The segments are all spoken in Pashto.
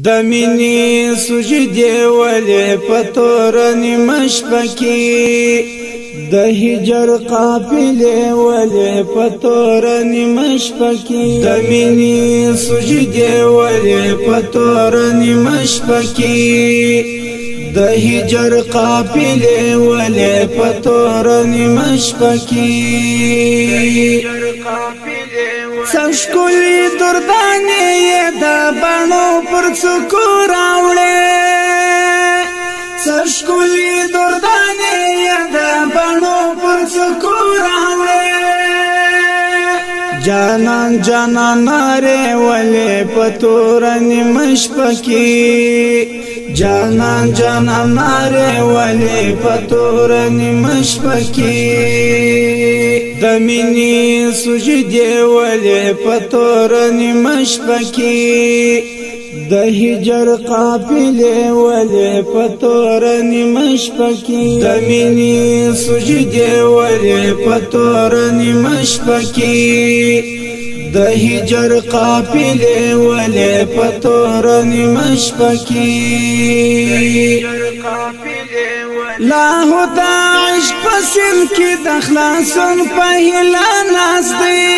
د مینې سجدې ولې په تور نیمه شپه کې د هجر قافلې ولې په تور نیمه شپه کې د مینې سجدې ولې په تور نیمه شپه کې د هجر قافلې ولې په تور نیمه شپه کې سشکولی دردانی دا بانو پر څوکو راوړې سشکولی دردانی دا بانو پر څوکو راوړې جانان جانان ناره ولې پتور نیمه شپه کې جانان جانان ناره ولې پتور نیمه شپه کې د مینې سجدې ولې په تور نیمه شپه کې د هجر قافلې ولې په تور نیمه شپه کې د مینې سجدې ولې په تور نیمه شپه کې د هجر قافلې ولې په تور نیمه شپه کې لاهو دا عشق پسند کی د خلاصون په هلا ناس دی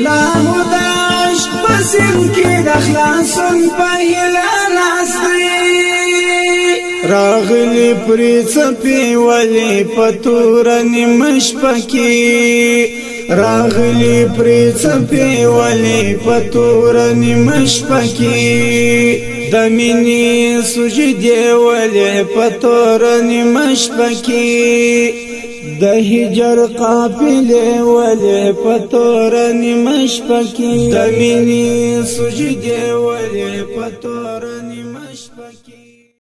لاهو دا عشق پسند کی د خلاصون په هلا ناس دی راغلی پرې څپې ولې په تور نیمه شپه کې راغلی پرې څپې ولې په تور نیمه شپه کې د مینې سجدې ولې په تور نیمه شپه کې د هجر قافلې ولې په تور نیمه شپه کې د مینې سجدې ولې په تور نیمه شپه کې